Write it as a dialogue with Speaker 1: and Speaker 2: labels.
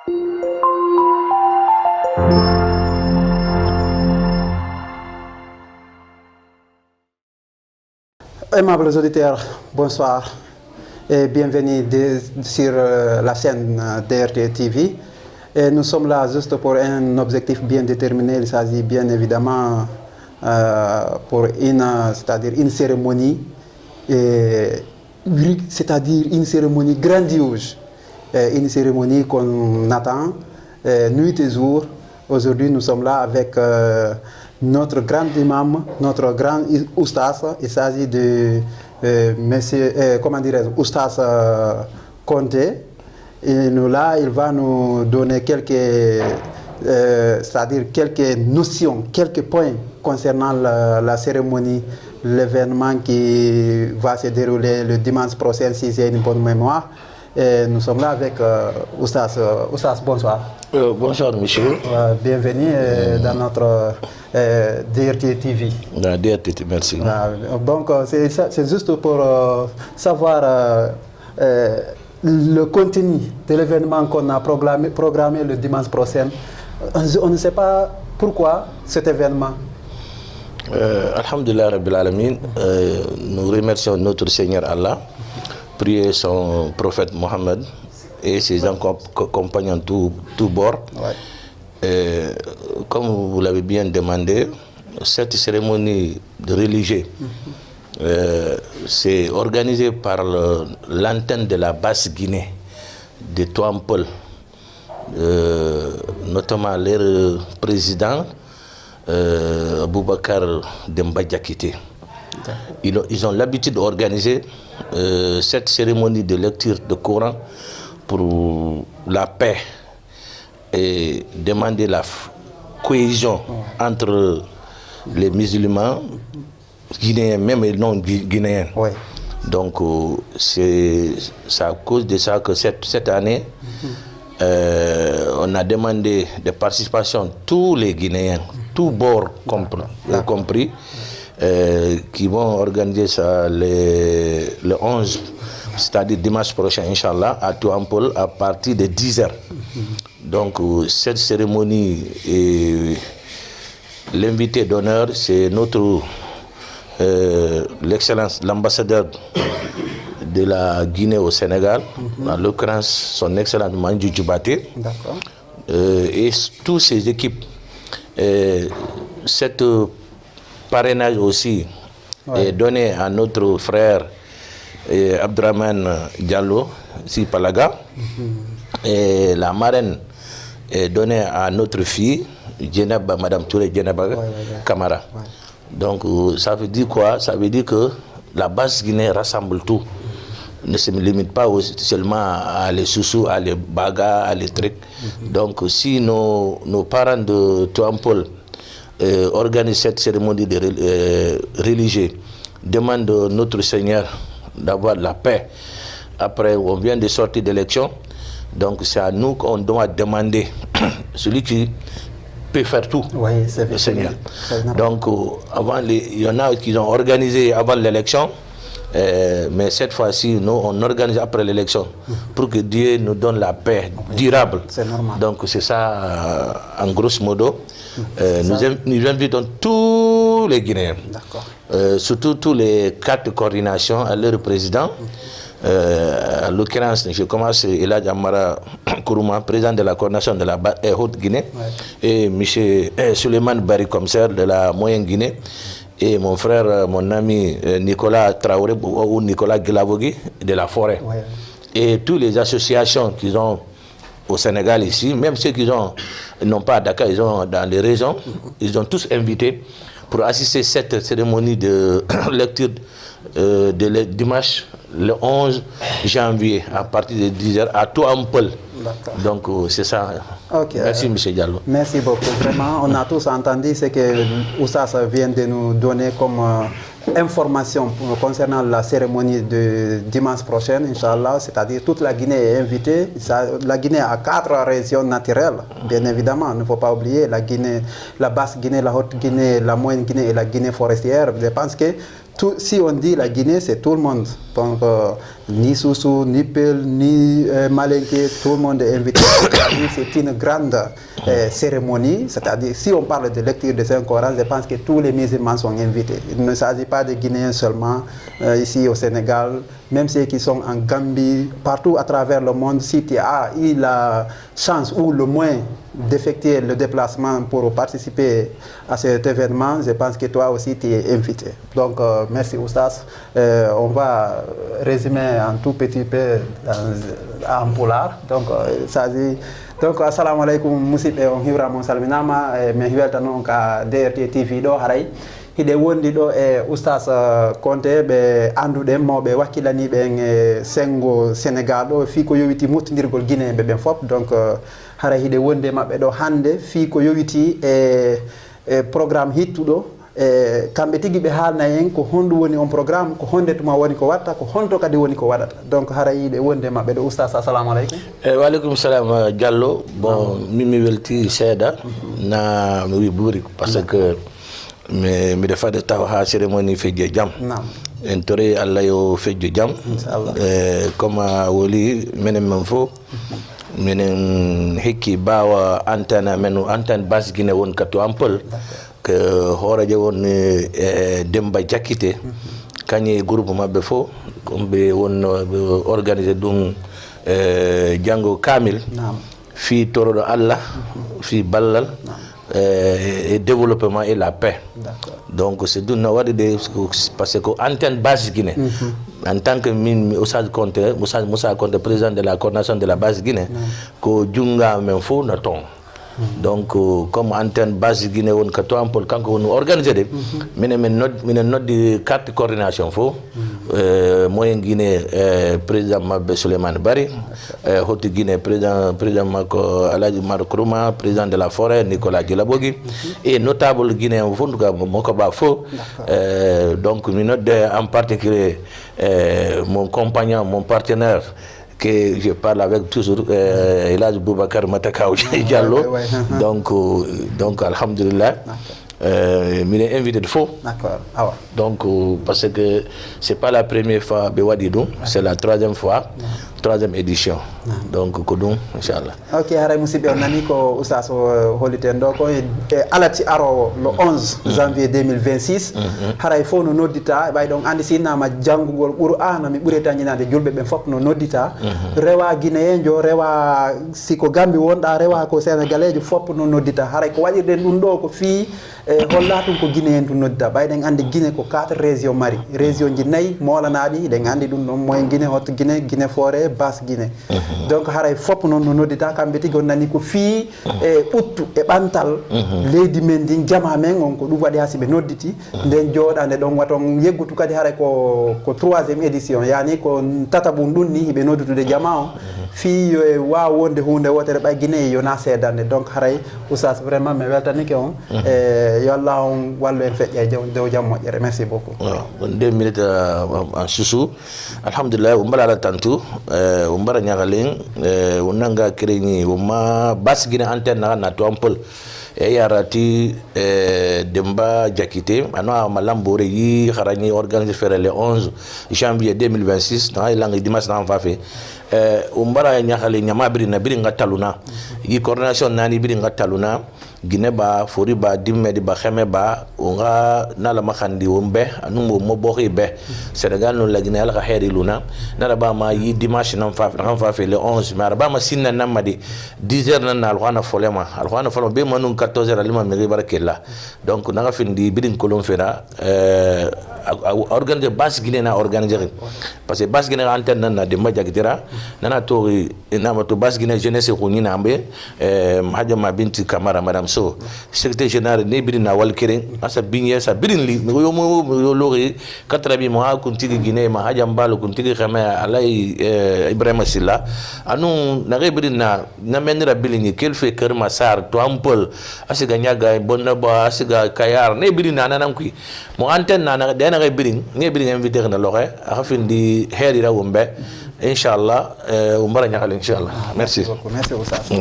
Speaker 1: Aimables auditeurs, bonsoir et bienvenue sur la chaîne DRT TV. Et nous sommes là juste pour un objectif bien déterminé. Il s'agit bien évidemment pour c'est-à-dire une cérémonie, c'est-à-dire une cérémonie grandiose, une cérémonie qu'on attend nuit et jour. Aujourd'hui, nous sommes là avec notre grand imam, notre grand oustaz. Il s'agit de monsieur, oustaz Conté. Et nous là, il va nous donner c'est-à-dire quelques notions, quelques points concernant la cérémonie, l'événement qui va se dérouler le dimanche prochain, si j'ai une bonne mémoire. Et nous sommes là avec Oustaz. Oustaz, bonsoir.
Speaker 2: Bonsoir, monsieur.
Speaker 1: Bienvenue dans notre DRT TV.
Speaker 2: DRT TV, merci.
Speaker 1: Donc, c'est juste pour savoir le contenu de l'événement qu'on a programmé le dimanche prochain. On ne sait pas pourquoi cet événement.
Speaker 2: Alhamdulillah Rabbil Alamin, nous remercions notre Seigneur Allah, prier son prophète Mohammed et ses compagnons tout bord. Ouais. Comme vous l'avez bien demandé, cette cérémonie de religieux, c'est organisé par l'antenne de la Basse-Guinée, de Touampel, notamment leur président, Boubacar Demba Diakité. Ils ont l'habitude d'organiser cette cérémonie de lecture de Coran pour la paix et demander la cohésion entre les musulmans guinéens, même et non guinéens. Ouais. Donc c'est à cause de ça que cette année, on a demandé de participation tous les Guinéens, tous bords compris, qui vont organiser ça le 11, c'est-à-dire dimanche prochain, Inch'Allah, à Touampel, à partir de 10h. Donc cette cérémonie, l'invité d'honneur, c'est notre l'excellence, l'ambassadeur de la Guinée au Sénégal, en l'occurrence son excellence Mandjou Djoubaté, et toutes ses équipes. Cette parrainage aussi est donné à notre frère Abdraman Diallo, si Palaga, et la marraine est donnée à notre fille, Madame Touré Djenaba Kamara. Donc ça veut dire quoi? Ça veut dire que la base Guinée rassemble tout. Ne se limite pas seulement à les Soussous, à les Baga, à les trucs. Donc si nos parents de Touampel organisent cette cérémonie de religieux, demandent notre Seigneur d'avoir la paix. Après, on vient de sortir d'élection. Donc c'est à nous qu'on doit demander celui qui peut faire tout, oui, c'est le Seigneur. Donc, il y en a qui ont organisé avant l'élection, mais cette fois-ci, nous, on organise après l'élection pour que Dieu nous donne la paix durable.
Speaker 1: C'est normal.
Speaker 2: Donc, c'est ça, en grosso modo. Nous invitons tous les Guinéens, surtout tous les cadres de coordination, à leur président. À l'occurrence, je commence Eladj Amara Kourouma, président de la coordination de la Haute-Guinée, et M. Suleiman Bari, commissaire de la Moyenne-Guinée, et mon frère, mon ami Nicolas Traoré ou Nicolas Guilavogui de la Forêt. Et toutes les associations qu'ils ont au Sénégal ici, même ceux qui n'ont pas à Dakar, ils ont dans les régions, ils ont tous invité pour assister à cette cérémonie de lecture de dimanche le 11 janvier à partir de 10h à Touampel. Donc c'est ça. Merci M. Diallo.
Speaker 1: Merci beaucoup. Vraiment, on a tous entendu ce que Oustaz vient de nous donner comme information concernant la cérémonie de dimanche prochain, Inch'Allah, c'est-à-dire toute la Guinée est invitée. La Guinée a 4 régions naturelles, bien évidemment, il ne faut pas oublier la Guinée, la Basse-Guinée, la Haute-Guinée, la Moyenne-Guinée et la Guinée forestière. Je pense que si on dit la Guinée, c'est tout le monde. Donc, ni Soussou, ni Pel, ni Malinké, tout le monde est invité. C'est une grande cérémonie. C'est-à-dire, si on parle de lecture de Saint-Coran, je pense que tous les musulmans sont invités. Il ne s'agit pas de Guinéens seulement, ici au Sénégal, même ceux qui sont en Gambie, partout à travers le monde. Si tu as eu la chance ou le moyen d'effectuer le déplacement pour participer à cet événement, je pense que toi aussi tu es invité. Donc merci Oustaz. On va résumer un tout petit peu en pulaar. Donc ça dit donc assalamu alaikum musidɓe on hiwrama on salminama min welta noon ka DRT TV ɗo haray hiɗe wondi ɗo e Oustaz Konté ɓe anduɗen mawɓe wakkilaniɓe en e sengo Sénégal ɗo fii ko yowiti moftodirgol Guinée ɓe ɓen fof. Donc haray hiɗe wondi maɓɓe ɗo hande fii ko yowiti e programme hittuɗo kamɓe tigi ɓe haalna en ko honɗum woni on programme, ko honde tuma woni ko watta, ko honto kadi woni ko waɗata. Donc haray yiɗe wonde maɓɓe ɗo Oustaz assalamu aleykum.
Speaker 2: Waleykum salam Diallo. Bon mi welti seeɗa na mi wi ɓuuri par ce que miɗe fade taw ha cérémonie fejje jaam en tori Allah yo fejjo jaam comme a woli minen men fof minen hekki bawa antenne men antenne base Guinée won katto ampol que hooraje won Demba Diakité kañe groupe mabɓe fof komɓe won organisé ɗum janggo kamil fi toroɗo Allah fi ballal et développement et la paix. Donc c'est d'où nous avons parce que antenne base Guinée en tant que Oustaz Konté Moussa Konté président de la coordination de la base Guinée ko junga men fo na ton. Donc comme antenne base Guinée won ka to ampol kanko won organisé de minen noddi carte coordination fo moyen Guinée président Mabbe Souleymane Bari hoti Guinée président mako Aladji Mar Kourouma président de la forêt Nicolas Djilabogi et notable guinéen fo moko ba fo. Donc mi nodde en particulier mon compagnon, mon partenaire que je parle avec toujours Elhadji Boubacar Matakaw Diallo. Donc alhamdulillah il est invité de faux.
Speaker 1: D'accord.
Speaker 2: Donc parce que c'est pas la première fois Bewadidou, c'est la troisième fois, troisième édition. Donc Kodum inchallah.
Speaker 1: Ok, haray musidɓe on nani ko Oustaz holiten ɗo ko alati arowo le 11 janvier 2026 haray fof no noddita ɓay ɗon andi sinnama janngugol Qur'ana mi ɓuuri tañinade julɓe ɓen fof no noddita rewa guinéenjo rewa siko Gambie wonɗa rewa ko sénégalais fof no noddita haray ko waɗirɗen ɗum ɗo ko fii holla tum ko Guinée en to noddita ɓayɗen andi Guinée ko 4 région mari région ji 4 molanaɗi ɗen andi ɗum ɗon moyen Guinée hotto Guinée Guinée forêt basse Guinée. Donc haray fof non no noddita kamɓe tigi on nani ko fii e ɓuttu e ɓantal leydi men ndin jama men on ko ɗum waɗi ha siɓe nodditi nden jooɗande ɗon waton yeggutu kadi haray ko 3e édition yani ko tataɓum ɗum ni hiɓe noddutude jama o fii yo waw wonde hunde wotere ɓay Guinée yona seedande. Donc haray Oustaz vraiment mi weltanike on yo Allah on wallu en feƴƴa dow jaam moƴƴere. Merci beaucoup.
Speaker 2: 2 minutes en susu alhamdulillah umbalala tantu umbara ñagalen unanga kreñi uma bas Guinée antenne na to ampol e yarati Demba Diakité ano malambore yi xarañi organisé faire le 11 janvier 2026 na ilang dimanche na fafe umbara ñaxale ñama biri na biri nga taluna yi coordination nani biri nga taluna Guinée ba fori ba dimmedi ba xeme ba nga nala maxandi wombe anu mo boxi be Sénégal no la Guinée ala xéri luna nala ba ma yi dimanche nam fa le 11 mais ba ma sinna namadi 10h nan alxana folema be manun 14h alima mi barakella. Donc nga findi bidin kolon fera organiser base Guinée na organiser parce que base Guinée antenne na Demba Diakitera nana to na to base Guinée jeunesse ko ni nambe Hadjama Binti Camara madame so secrétaire général ne bidin na wal keren asa binye sa bidin li yo lori katrabi mo kuntigi Guinée ma Hadjambalo kuntigi xama alay Ibrahima Silla anu na bidin na menira bilini kel fe Kerma Sar to ampol asiga nyaga bonna ba asiga Kayar ne bidin na nan ku mo antenne na dena bidin ne bidin invité na loxe a findi herira wombe inchallah umbara ñakal inchallah. Merci.
Speaker 1: Merci Oustaz.